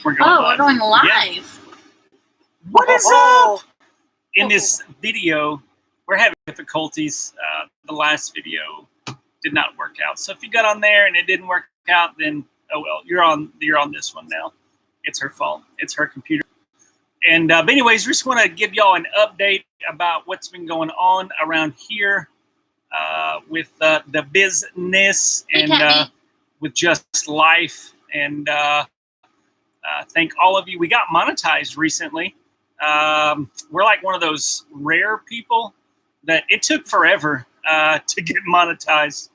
We're going live. Yeah. What is up? In this video, we're having difficulties. The last video did not work out. So if you got on there and it didn't work out, then oh well, you're on this one now. It's her fault. It's her computer. And but anyways, we just want to give y'all an update about what's been going on around here with the business and with just life. And thank all of you. We got monetized recently. We're like one of those rare people that it took forever to get monetized.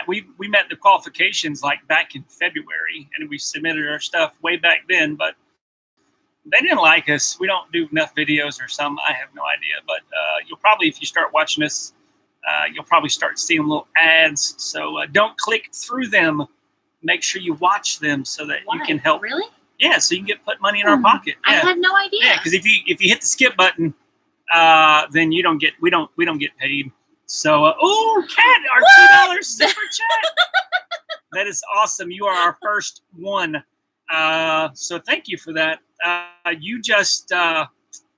We met the qualifications like back in February, and we submitted our stuff way back then, but they didn't like us. We don't do enough videos or some. I have no idea, but you'll probably, if you start watching this, you'll probably start seeing little ads. So don't click through them. Make sure you watch them so that you can help. Really? Yeah, so you can put money in our pocket. Yeah. I had no idea. Yeah, because if you hit the skip button, then we don't get paid. So Kat, our $2 super chat. That is awesome. You are our first one. So thank you for that. You just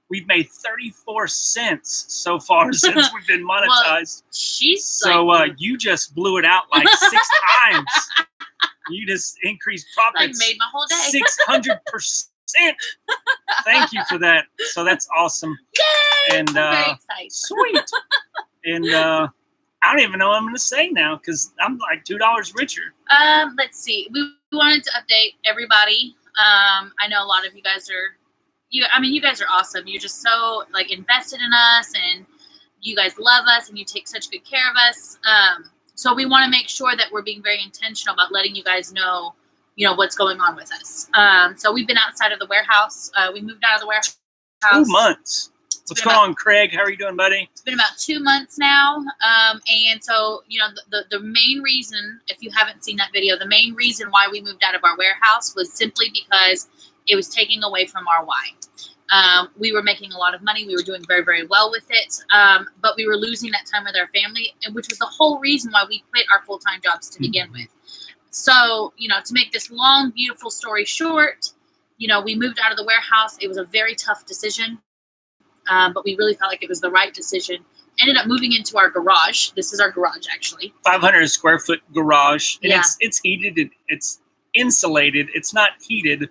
we've made 34 cents so far since we've been monetized. Well, you just blew it out like 6 times. You just increased profits. I made my whole day. 600%. Thank you for that. So that's awesome. Yay! And I'm very excited. Sweet. And I don't even know what I'm going to say now because I'm like $2 richer. Let's see. We wanted to update everybody. I know a lot of you guys are. You guys are awesome. You're just so invested in us, and you guys love us, and you take such good care of us. So we want to make sure that we're being very intentional about letting you guys know, what's going on with us. So we've been outside of the warehouse. We moved out of the warehouse. 2 months. What's going on, Craig? How are you doing, buddy? It's been about 2 months now. And so, the main reason, if you haven't seen that video, the main reason why we moved out of our warehouse was simply because it was taking away from our why. We were making a lot of money. We were doing very, very well with it. But we were losing that time with our family, which was the whole reason why we quit our full-time jobs to begin with. So, to make this long, beautiful story short, we moved out of the warehouse. It was a very tough decision. But we really felt like it was the right decision. Ended up moving into our garage. This is our garage, actually. 500 square foot garage. And yeah. It's heated. And it's insulated. It's not heated.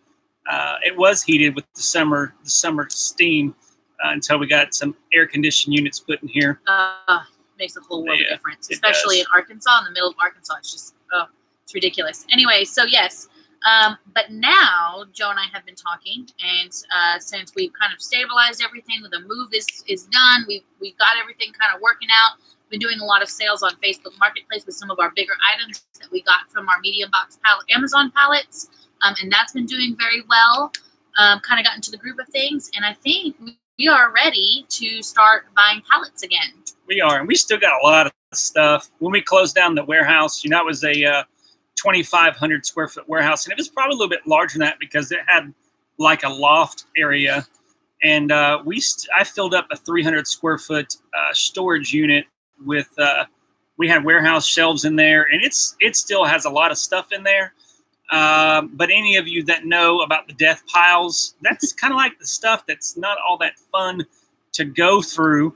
It was heated with the summer steam until we got some air conditioned units put in here. Makes a whole world of difference, especially in Arkansas, in the middle of Arkansas. It's just, it's ridiculous. Anyway, so yes. But now Joe and I have been talking, and since we've kind of stabilized everything, the move is done. We've got everything kind of working out. Been doing a lot of sales on Facebook Marketplace with some of our bigger items that we got from our medium box pallet, Amazon pallets, and that's been doing very well. Kind of got into the groove of things, and I think we are ready to start buying pallets again. We are, and we still got a lot of stuff. When we closed down the warehouse, it was a 2,500 square foot warehouse, and it was probably a little bit larger than that because it had like a loft area, and I filled up a 300 square foot storage unit with we had warehouse shelves in there, and it still has a lot of stuff in there. But any of you that know about the death piles, that's kind of like the stuff that's not all that fun to go through.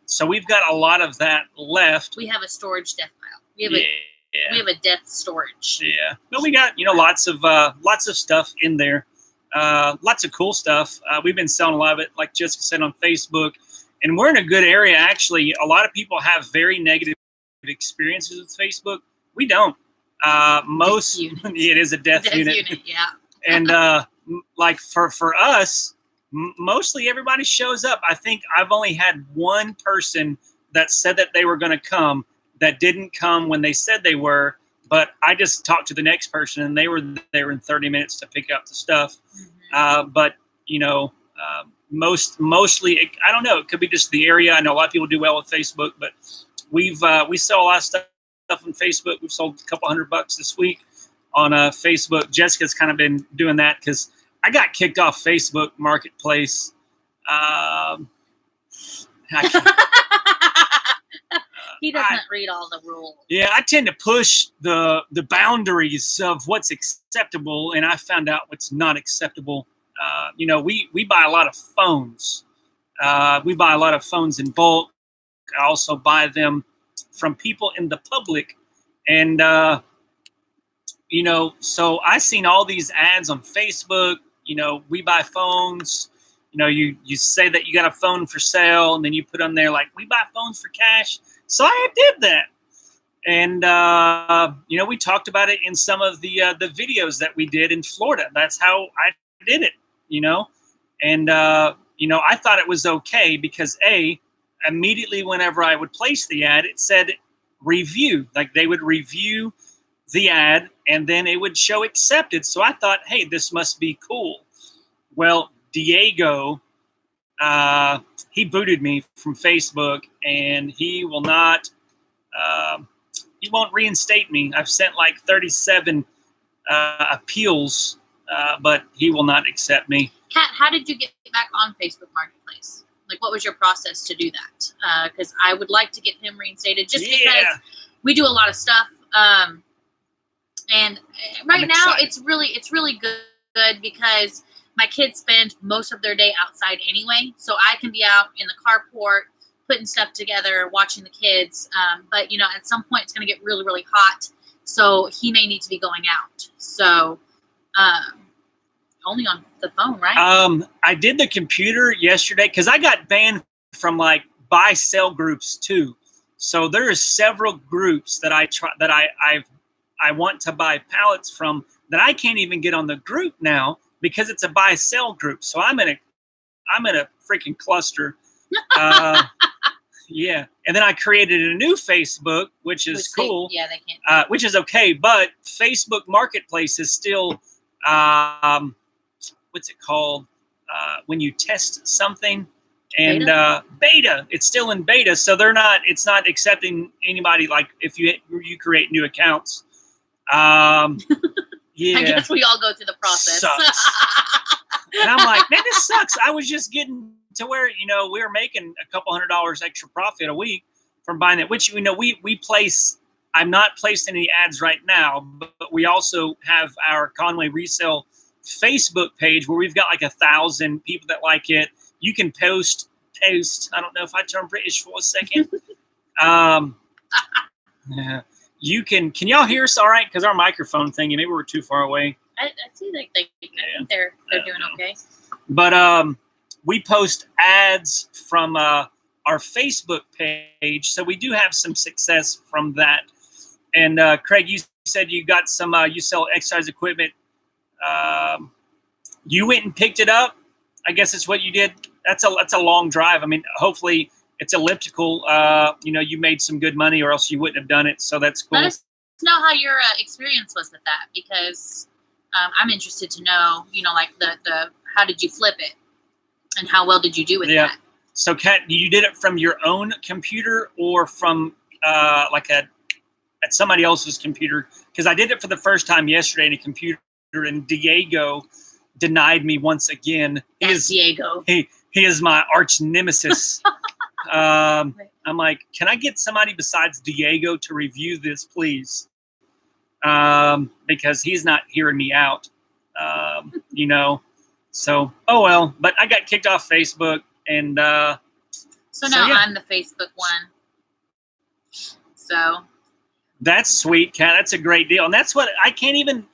So we've got a lot of that left. We have a storage death pile. We have a death storage. Yeah, but we got lots of stuff in there, lots of cool stuff. We've been selling a lot of it, like Jessica said, on Facebook, and we're in a good area. Actually, a lot of people have very negative experiences with Facebook. We don't. It is a death unit. Yeah. And like for us, mostly everybody shows up. I think I've only had one person that said that they were going to come that didn't come when they said they were, but I just talked to the next person and they were there in 30 minutes to pick up the stuff. Mm-hmm. But mostly, I don't know, it could be just the area. I know a lot of people do well with Facebook, but we sell a lot of stuff on Facebook. We've sold a couple $100 this week on Facebook. Jessica's kind of been doing that because I got kicked off Facebook Marketplace. He doesn't read all the rules. Yeah, I tend to push the boundaries of what's acceptable, and I found out what's not acceptable. We buy a lot of phones. We buy a lot of phones in bulk. I also buy them from people in the public. And, so I seen all these ads on Facebook. We buy phones. You say that you got a phone for sale, and then you put on there like, we buy phones for cash. So I did that. And, we talked about it in some of the videos that we did in Florida. That's how I did it, And, I thought it was okay because, immediately whenever I would place the ad, it said review. Like they would review the ad, and then it would show accepted. So I thought, hey, this must be cool. Well, Diego, he booted me from Facebook, and he will not, he won't reinstate me. I've sent like 37 appeals, but he will not accept me. Kat, how did you get back on Facebook Marketplace? Like, what was your process to do that? Because I would like to get him reinstated just because we do a lot of stuff. And right now it's really good because my kids spend most of their day outside anyway. So I can be out in the carport, putting stuff together, watching the kids. But, at some point it's going to get really, really hot. So he may need to be going out. So only on the phone, right? I did the computer yesterday because I got banned from like buy sell groups too. So there are several groups that I want to buy pallets from that I can't even get on the group now because it's a buy sell group. So I'm in a freaking cluster. Yeah. And then I created a new Facebook, which is cool. Yeah, they can't. Which is okay, but Facebook Marketplace is still what's it called? When you test something and beta, it's still in beta. So it's not accepting anybody. Like if you create new accounts. Yeah. I guess we all go through the process. Sucks. And I'm like, man, this sucks. I was just getting to where, we were making a couple $100 extra profit a week from buying that, which, we place. I'm not placing any ads right now, but we also have our Conway resale Facebook page where we've got like 1,000 people that like it. You can post. I don't know if I turn British for a second. Yeah. You can y'all hear us all right? Because our microphone thingy, maybe we're too far away. I see like I think they're doing okay. But we post ads from our Facebook page, so we do have some success from that. And Craig, you said you got some. You sell exercise equipment. You went and picked it up. I guess it's what you did. That's a long drive. I mean, hopefully it's elliptical. You made some good money, or else you wouldn't have done it. So that's cool. Let us know how your experience was with that, because I'm interested to know. Like the how did you flip it, and how well did you do with that? So, Kat, you did it from your own computer or from at somebody else's computer? Because I did it for the first time yesterday in a computer, and Diego denied me once again. Diego. He is my arch nemesis. I'm like, can I get somebody besides Diego to review this, please? Because he's not hearing me out. So, oh well. But I got kicked off Facebook, and so now I'm the Facebook one. So that's sweet, Kat. That's a great deal, and that's what I can't even.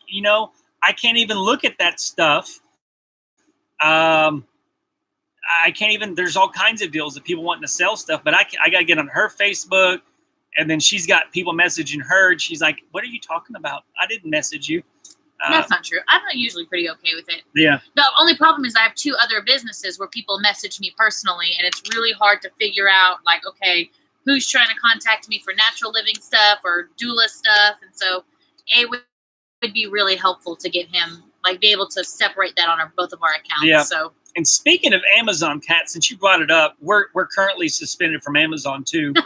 I can't even look at that stuff. I can't even. There's all kinds of deals of people wanting to sell stuff, but I got to get on her Facebook, and then she's got people messaging her, and she's like, "What are you talking about? I didn't message you." That's not true. I'm usually pretty okay with it. Yeah. The only problem is I have 2 other businesses where people message me personally, and it's really hard to figure out, like, okay, who's trying to contact me for natural living stuff or doula stuff, and so it would be really helpful to get him, like, be able to separate that on both of our accounts. Yeah. So. And speaking of Amazon, Kat, since you brought it up, we're currently suspended from Amazon too. No,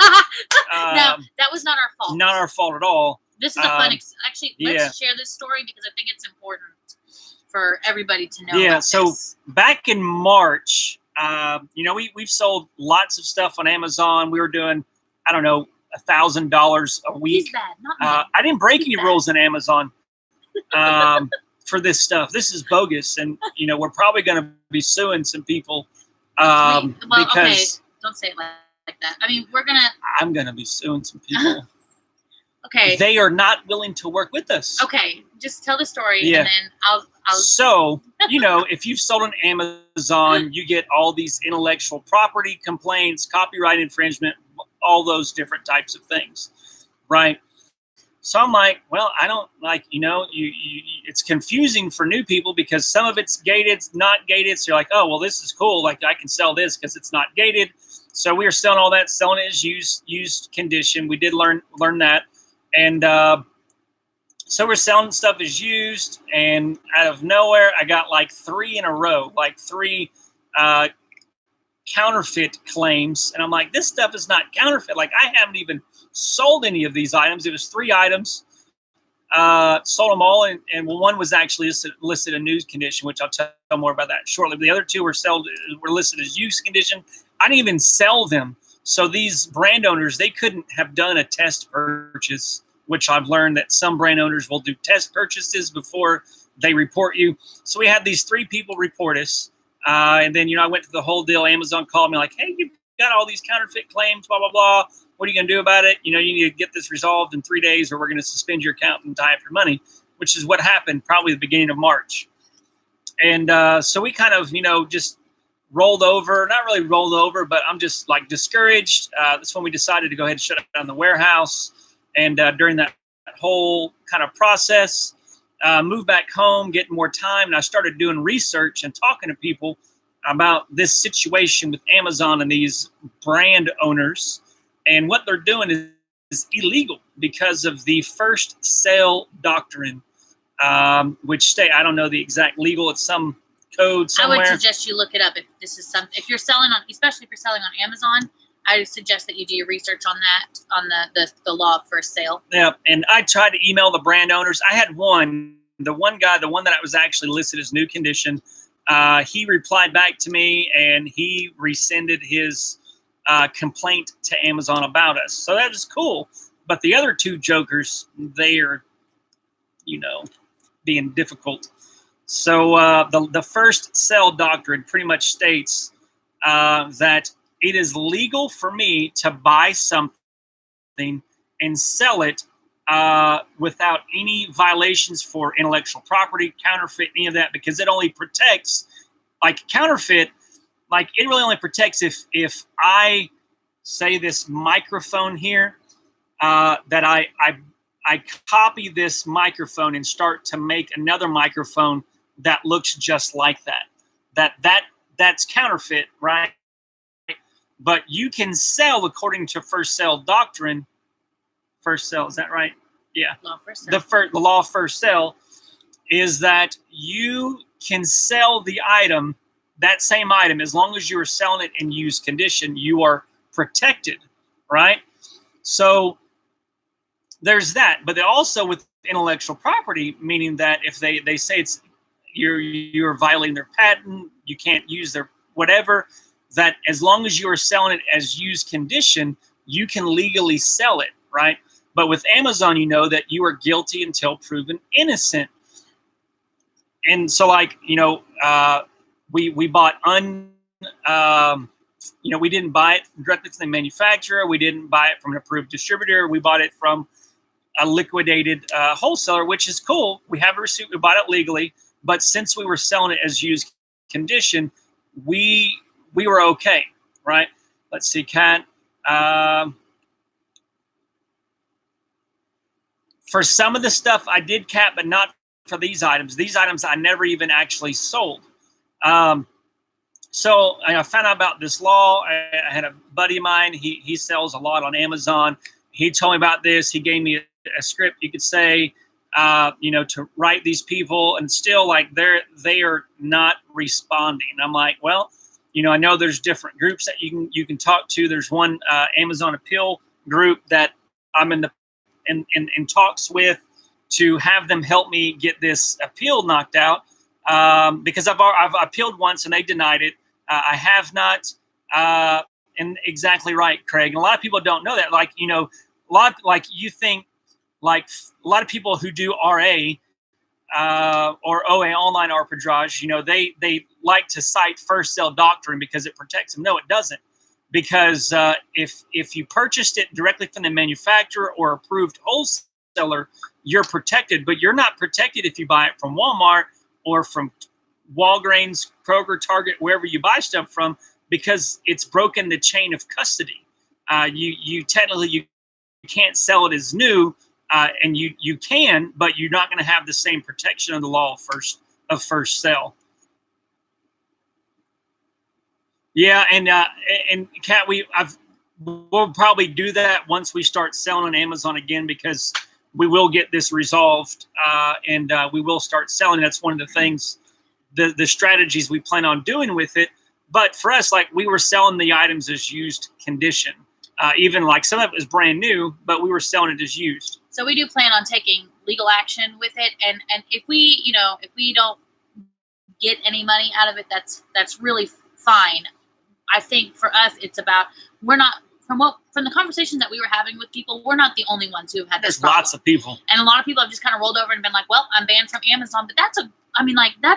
that was not our fault. Not our fault at all. This is a fun. Actually, let's share this story because I think it's important for everybody to know. Yeah. About So this. back in March, we've sold lots of stuff on Amazon. We were doing, I don't know, $1,000 a week. He's bad, not me. I didn't break He's any bad. rules in Amazon for this stuff. This is bogus, and we're probably going to be suing some people because okay, don't say it like that. I mean, I'm going to be suing some people. Okay. They are not willing to work with us. Okay, just tell the story, Yeah. and then I'll. So, if you've sold on Amazon, you get all these intellectual property complaints, copyright infringement, all those different types of things, right? So I'm like, well, I don't like, it's confusing for new people because some of it's gated, not gated. So you're like, oh, well, this is cool. Like I can sell this because it's not gated. So we were selling all that, selling it as used condition. We did learn that. And so we're selling stuff as used, and out of nowhere, I got like 3 in a row, like 3 counterfeit claims. And I'm like, this stuff is not counterfeit. Like I haven't even sold any of these items. It was 3 items, sold them all. And one was actually listed a news condition, which I'll tell more about that shortly. But the other 2 were listed as used condition. I didn't even sell them. So these brand owners, they couldn't have done a test purchase, which I've learned that some brand owners will do test purchases before they report you. So we had these 3 people report us. And then, I went to the whole deal. Amazon called me like, hey, you've got all these counterfeit claims, blah, blah, blah. What are you going to do about it? You need to get this resolved in 3 days or we're going to suspend your account and tie up your money, which is what happened probably the beginning of March. And so we kind of, just rolled over, not really rolled over, but I'm just like discouraged. That's when we decided to go ahead and shut down the warehouse. And during that whole kind of process, moved back home, getting more time, and I started doing research and talking to people about this situation with Amazon and these brand owners. And what they're doing is illegal because of the first sale doctrine, which I don't know the exact legal, it's some code somewhere. I would suggest you look it up if this is something, if you're selling on, especially if you're selling on Amazon. I suggest that you do your research on that, on the law of first sale. Yeah, and I tried to email the brand owners. I had the one guy, the one that was actually listed as new condition. He replied back to me, and he rescinded his complaint to Amazon about us. So that was cool. But the other 2 jokers, they are, being difficult. So the first sale doctrine pretty much states that it is legal for me to buy something and sell it without any violations for intellectual property, counterfeit, any of that, because it only protects, like counterfeit, like it really only protects if I say this microphone here, that I copy this microphone and start to make another microphone that looks just like that. That's counterfeit, right? But you can sell according to first sale doctrine. First sale, is that right? Yeah. Law first sale. The law of first sale is that you can sell the item, that same item, as long as you are selling it in used condition, you are protected, right? So there's that. But also with intellectual property, meaning that if they say it's you're violating their patent, you can't use their whatever, that as long as you are selling it as used condition, you can legally sell it, right? But with Amazon, you know that you are guilty until proven innocent. And so, like, we bought we didn't buy it directly from the manufacturer. We didn't buy it from an approved distributor. We bought it from a liquidated wholesaler, which is cool. We have a receipt. We bought it legally. But since we were selling it as used condition, we were okay, right? Let's see, Kat. For some of the stuff I did cap, but not for these items. These items I never even actually sold. So I found out about this law. I had a buddy of mine. He sells a lot on Amazon. He told me about this. He gave me a script, you could say, to write these people, and still like they are not responding. I'm like, well, I know there's different groups that you can talk to. There's one Amazon appeal group that I'm in talks with to have them help me get this appeal knocked out, because I've appealed once and they denied it. I have not, and exactly right, Craig. And a lot of people don't know that. Like, lot like you think like a lot of people who do RA or OA, online arbitrage, you know, they like to cite first sale doctrine because it protects them. No, it doesn't, because if you purchased it directly from the manufacturer or approved wholesaler, you're protected. But you're not protected if you buy it from Walmart or from Walgreens, Kroger, Target, wherever you buy stuff from, because it's broken the chain of custody. You technically you can't sell it as new, and you can, but you're not going to have the same protection of the law of first sale. Yeah, and Kat, we'll probably do that once we start selling on Amazon again, because we will get this resolved, and we will start selling. That's one of the things, the strategies we plan on doing with it. But for us, like, we were selling the items as used condition. Even like some of it was brand new, but we were selling it as used. So we do plan on taking legal action with it, and if we don't get any money out of it, that's really fine. I think for us, it's about, we're not, from the conversations that we were having with people, we're not the only ones who have had this problem. There's lots of people, and a lot of people have just kind of rolled over and been like, well, I'm banned from Amazon. But that's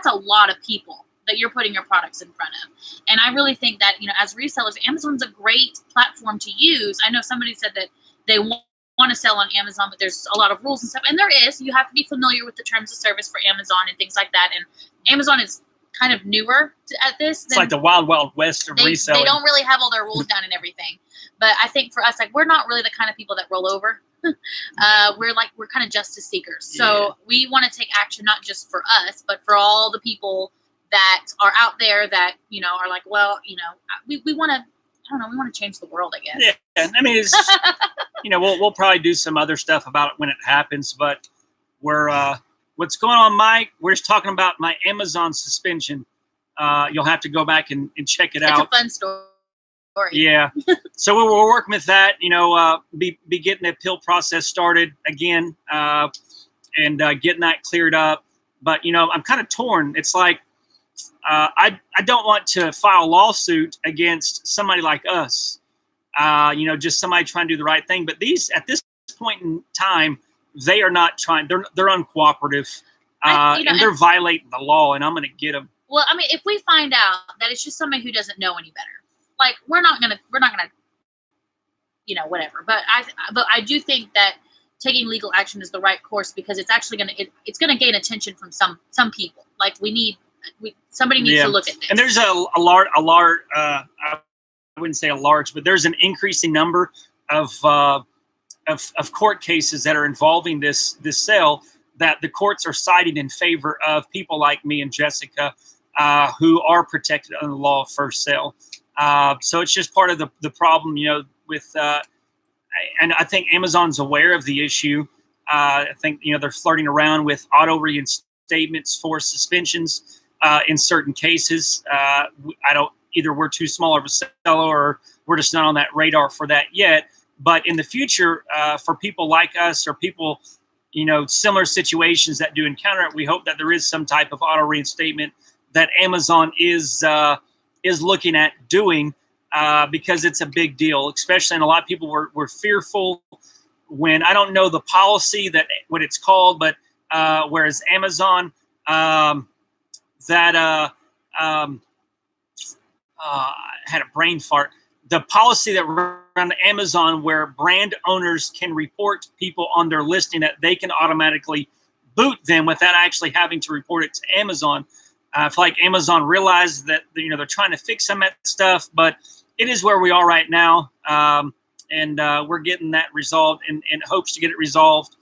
a lot of people that you're putting your products in front of. And I really think that, as resellers, Amazon's a great platform to use. I know somebody said that they want to sell on Amazon, but there's a lot of rules and stuff. And there is. You have to be familiar with the terms of service for Amazon and things like that. And Amazon is kind of newer at this. It's like the wild, wild west of reselling. They don't really have all their rules down and everything. But I think for us, like, we're not really the kind of people that roll over. We're kind of justice seekers. So we want to take action, not just for us, but for all the people that are out there that, are like, well, we want to, I don't know, we want to change the world, I guess. Yeah. I mean, it's, we'll probably do some other stuff about it when it happens, but what's going on, Mike? We're just talking about my Amazon suspension. You'll have to go back and check it out. It's a fun story. Yeah. So we're working with that, be getting the appeal process started again, and getting that cleared up. But, I'm kind of torn. It's like, I don't want to file a lawsuit against somebody like us, just somebody trying to do the right thing. But at this point in time, they are not trying. They're uncooperative, and they're violating the law. And I'm going to get them. Well, I mean, if we find out that it's just somebody who doesn't know any better, like, we're not gonna, whatever. But I do think that taking legal action is the right course, because it's actually it's gonna gain attention from some people. Like, somebody needs to look at this. And there's a large, I wouldn't say a large, but there's an increasing number of court cases that are involving this sale, that the courts are citing in favor of people like me and Jessica, who are protected under the law of first sale. So it's just part of the problem, with, and I think Amazon's aware of the issue. I think, they're flirting around with auto reinstatements for suspensions in certain cases. Either we're too small of a seller, or we're just not on that radar for that yet. But in the future, for people like us, or people, similar situations that do encounter it, we hope that there is some type of auto reinstatement that Amazon is looking at doing, because it's a big deal, especially, and a lot of people were fearful when, I don't know the policy what it's called, but whereas Amazon, had a brain fart. The policy that around Amazon, where brand owners can report people on their listing, that they can automatically boot them without actually having to report it to Amazon. I feel like Amazon realized that, they're trying to fix some of that stuff, but it is where we are right now. And we're getting that resolved, and hopes to get it resolved,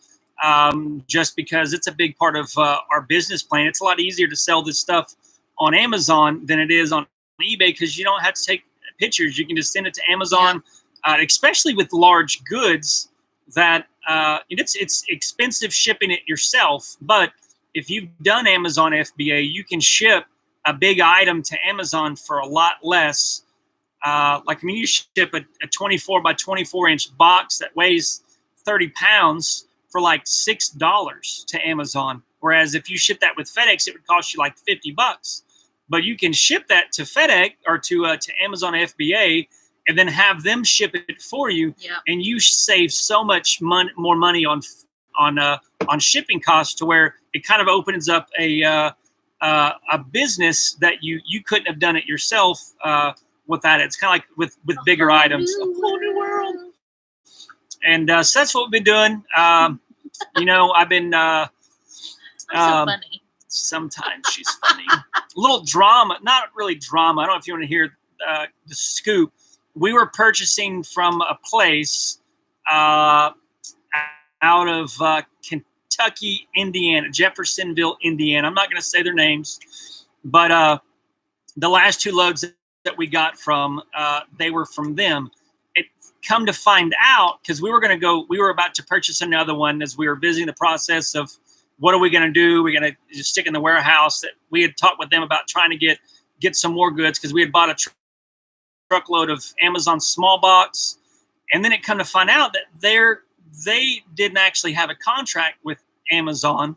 just because it's a big part of our business plan. It's a lot easier to sell this stuff on Amazon than it is on eBay, because you don't have to take pictures. You can just send it to Amazon, especially with large goods that it's expensive shipping it yourself. But if you've done Amazon FBA, you can ship a big item to Amazon for a lot less. You ship a 24 by 24 inch box that weighs 30 pounds for like $6 to Amazon. Whereas if you ship that with FedEx, it would cost you like $50. But you can ship that to FedEx or to Amazon FBA, and then have them ship it for you, Yeah. and you save so much more money on shipping costs, to where it kind of opens up a business that you couldn't have done it yourself without it. It's kind of like with bigger items. A whole new world. And so that's what we've been doing. I've been. I'm so funny. Sometimes she's funny. A little drama, not really drama. I don't know if you want to hear the scoop. We were purchasing from a place out of Kentucky, Indiana, Jeffersonville, Indiana. I'm not going to say their names, but the last 2 loads that we got from, they were from them. It come to find out, because we were about to purchase another one as we were visiting the process of what are we going to do? We're going to just stick in the warehouse. That we had talked with them about trying to get some more goods, because we had bought a truckload of Amazon small box, and then it come to find out that they didn't actually have a contract with Amazon,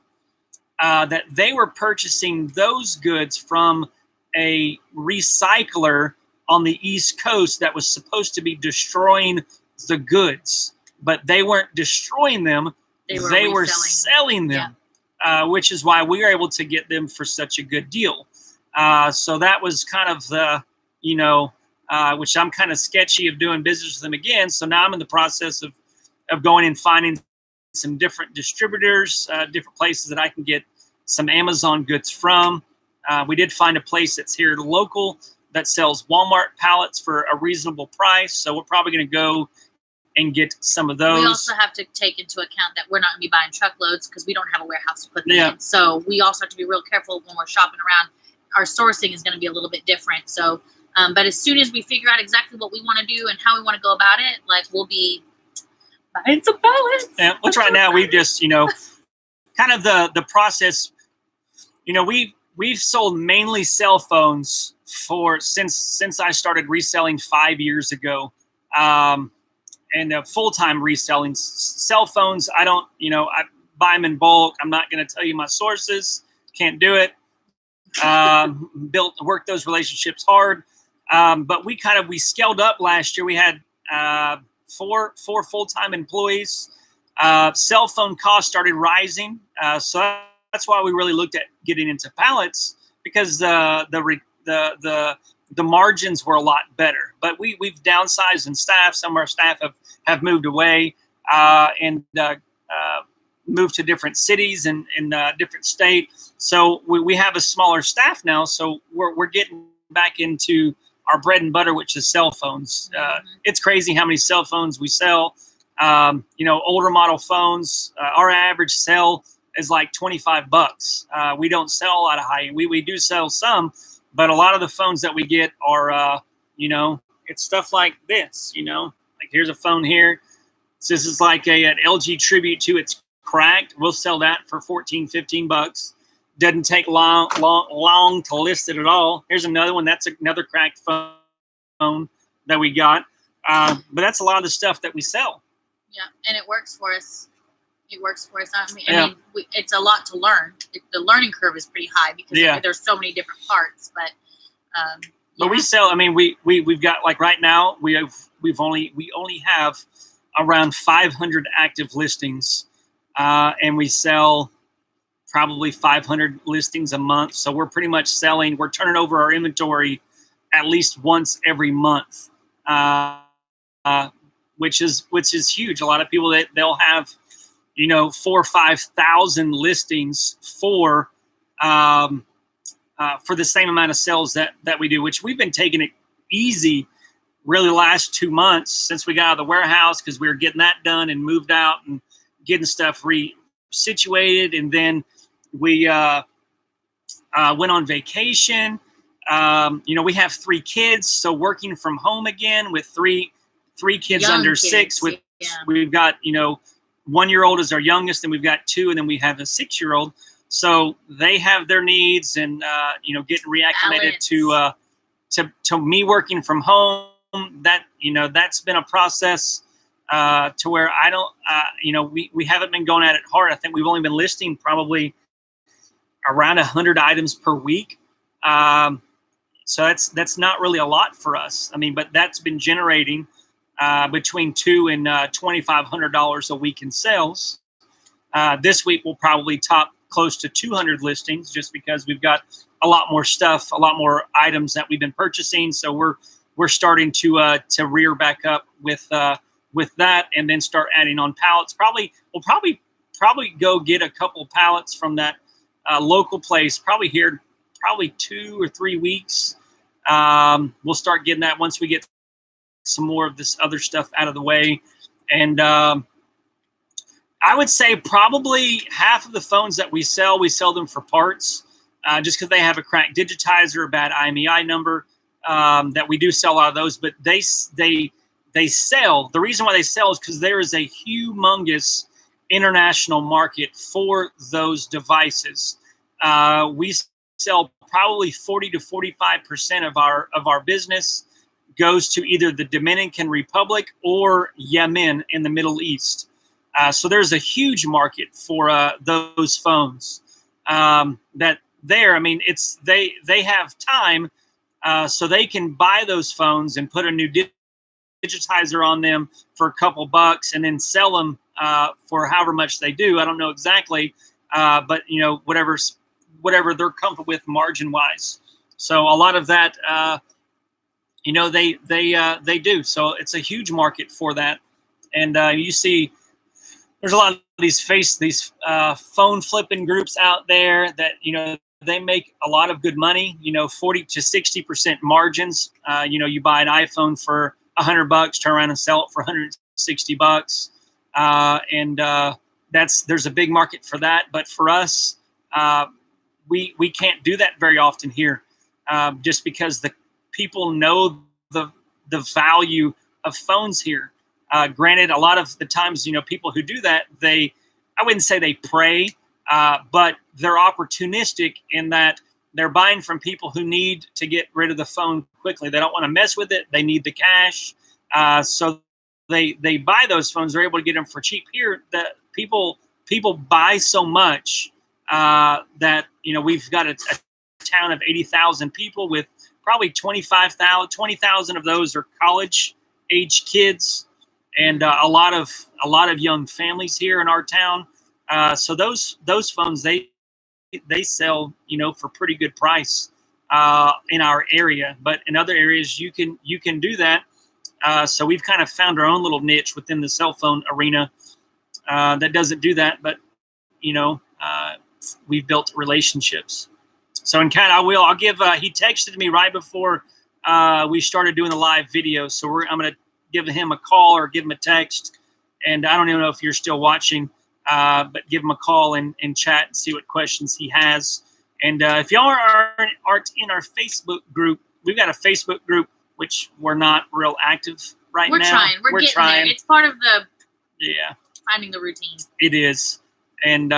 that they were purchasing those goods from a recycler on the East Coast that was supposed to be destroying the goods, but they weren't destroying them. They were selling them, which is why we were able to get them for such a good deal. So that was kind of the, which I'm kind of sketchy of doing business with them again. So now I'm in the process of going and finding some different distributors, different places that I can get some Amazon goods from. We did find a place that's here local that sells Walmart pallets for a reasonable price. So we're probably going to go and get some of those. We also have to take into account that we're not going to be buying truckloads, because we don't have a warehouse to put them in. So we also have to be real careful when we're shopping around. Our sourcing is going to be a little bit different. So, but as soon as we figure out exactly what we want to do and how we want to go about it, like, we'll be buying some pallets. Yeah, which right now we've just, kind of the process, we've sold mainly cell phones since I started reselling 5 years ago. And full-time reselling cell phones. I don't, I buy them in bulk. I'm not going to tell you my sources. Can't do it. Work those relationships hard. But we scaled up last year. We had four full-time employees. Cell phone costs started rising. So that's why we really looked at getting into pallets, because the margins were a lot better. But we've downsized in staff. Some of our staff have moved away and moved to different cities and different states. So we have a smaller staff now. So we're getting back into our bread and butter, which is cell phones. It's crazy how many cell phones we sell. Older model phones, our average sell is like $25. We don't sell a lot of high end. We do sell some, but a lot of the phones that we get are, it's stuff like this, like here's a phone here. This is like an LG Tribute 2. It's cracked. We'll sell that for $14-15. Doesn't take long to list it at all. Here's another one. That's another cracked phone that we got. But that's a lot of the stuff that we sell. Yeah, and it works for us. I mean, it's a lot to learn. The learning curve is pretty high because there's so many different parts. But we sell. I mean, we've got, like, right now we only have around 500 active listings, and we sell probably 500 listings a month. So we're pretty much selling. We're turning over our inventory at least once every month, which is huge. A lot of people they'll have 4,000 or 5,000 listings for the same amount of sales that we do, which we've been taking it easy really the last 2 months since we got out of the warehouse, because we were getting that done and moved out and getting stuff situated. And then we went on vacation. We have 3 kids, so working from home again with three kids under 6. We've got 1-year-old is our youngest, and we've got 2, and then we have a 6-year-old. So they have their needs, and getting reacclimated to me working from home. That that's been a process to where I don't we haven't been going at it hard. I think we've only been listing probably around 100 items per week, So that's not really a lot for us. I mean, but that's been generating between $200 and $2,500 a week in sales. This week we'll probably top close to 200 listings, just because we've got a lot more stuff, a lot more items that we've been purchasing. So we're starting to rear back up with that, and then start adding on pallets. We'll probably go get a couple pallets from that local place. Probably 2 or 3 weeks. We'll start getting that once we get some more of this other stuff out of the way. And I would say probably half of the phones that we sell them for parts, just because they have a cracked digitizer, a bad IMEI number. That we do sell a lot of those, but they sell. The reason why they sell is because there is a humongous international market for those devices. We sell probably 40 to 45% of our business goes to either the Dominican Republic or Yemen in the Middle East. So there's a huge market for those phones. That there, I mean, they have time, so they can buy those phones and put a new digitizer on them for a couple bucks, and then sell them for however much they do. I don't know exactly, but whatever they're comfortable with margin wise. So a lot of that, they do. So it's a huge market for that, and you see. There's a lot of these phone flipping groups out there that, they make a lot of good money, 40 to 60% margins. You buy an iPhone for $100, turn around and sell it for $160. There's a big market for that. But for us, we can't do that very often here, just because the people know the value of phones here. Granted, a lot of the times, people who do that, I wouldn't say they prey, but they're opportunistic in that they're buying from people who need to get rid of the phone quickly. They don't want to mess with it. They need the cash. So they buy those phones. They're able to get them for cheap. Here, the people buy so much that, we've got a town of 80,000 people with probably 20,000 of those are college-age kids. And a lot of young families here in our town. So those phones they sell for pretty good price in our area, but in other areas you can do that. So we've kind of found our own little niche within the cell phone arena that doesn't do that, but we've built relationships. So in kind of I'll give. He texted me right before we started doing the live video, so I'm gonna give him a call or give him a text. And I don't even know if you're still watching, but give him a call and chat and see what questions he has. And if y'all aren't in our Facebook group, we've got a Facebook group, which we're not real active right now. We're getting there. It's part of the finding the routine. It is. And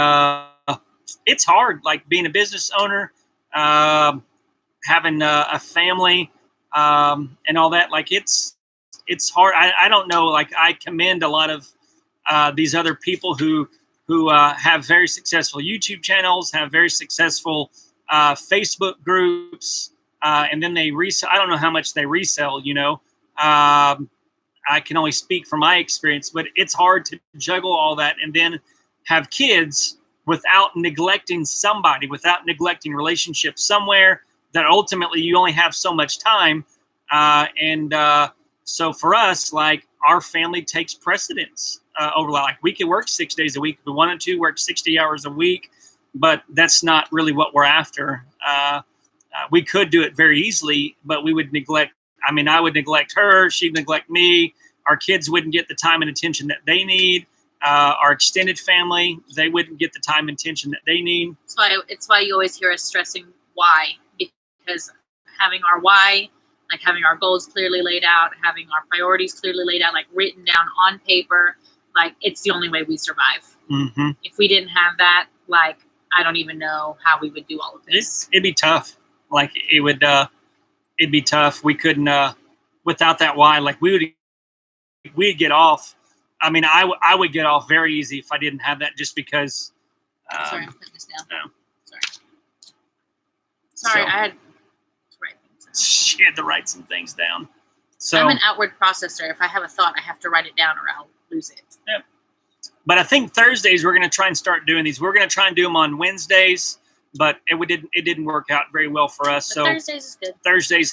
it's hard, like being a business owner, having a family, and all that. Like it's hard. I don't know. Like I commend a lot of these other people who have very successful YouTube channels, have very successful Facebook groups, and then they resell. I don't know how much they resell. I can only speak from my experience, but it's hard to juggle all that and then have kids without neglecting somebody, without neglecting relationships somewhere that ultimately you only have so much time. So for us, like our family takes precedence over like we could work 6 days a week if we wanted to, work 60 hours a week, but that's not really what we're after. We could do it very easily, but we would neglect. I mean, I would neglect her. She'd neglect me. Our kids wouldn't get the time and attention that they need. Our extended family, they wouldn't get the time and attention that they need. It's why you always hear us stressing why, because having our why, like having our goals clearly laid out, having our priorities clearly laid out, like written down on paper, like it's the only way we survive. Mm-hmm. If we didn't have that, like I don't even know how we would do all of this. It'd be tough. Like it'd be tough. We couldn't without that why. Like we'd get off. I mean, I would get off very easy if I didn't have that, just because. Sorry, I'm putting this down. No. Sorry, I had to write things she had to write some things down. So I'm an outward processor. If I have a thought, I have to write it down or I'll lose it. Yeah. But I think Thursdays we're going to try and start doing these. We're going to try and do them on Wednesdays, but it didn't work out very well for us. But so Thursdays is good.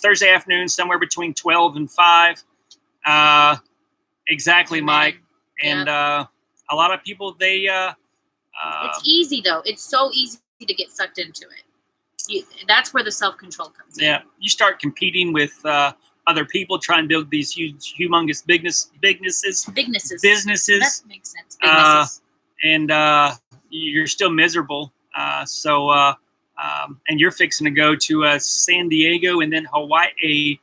Thursday afternoon, somewhere between 12 and 5. Exactly, Amen. Mike. And Yep. a lot of people, they it's easy though. It's so easy to get sucked into it. That's where the self-control comes in. Yeah, you start competing with other people, try and build these huge, humongous businesses. That makes sense. Bignesses. And you're still miserable. And you're fixing to go to San Diego and then Hawaii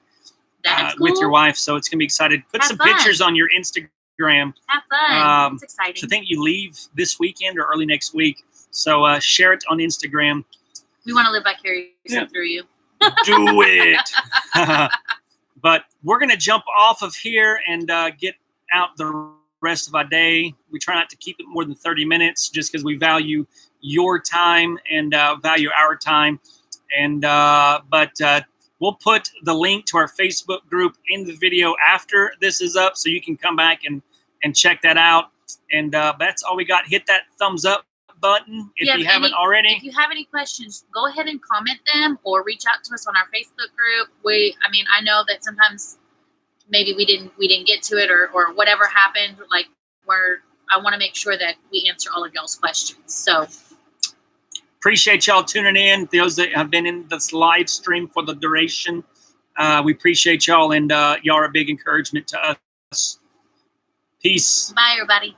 That's cool. with your wife. So it's going to be excited. Put Have some fun. pictures on your Instagram. Have fun. It's exciting. So I think you leave this weekend or early next week. So share it on Instagram. We want to live vicariously through you. Do it. But we're going to jump off of here and get out the rest of our day. We try not to keep it more than 30 minutes just because we value your time and value our time. And but we'll put the link to our Facebook group in the video after this is up so you can come back and check that out. And that's all we got. Hit that thumbs up button if you haven't already. If you have any questions, go ahead and comment them or reach out to us on our Facebook group. I know that sometimes maybe we didn't get to it or whatever happened. Like I want to make sure that we answer all of y'all's questions. So appreciate y'all tuning in. Those that have been in this live stream for the duration, we appreciate y'all, and y'all are a big encouragement to us. Peace. Bye, everybody.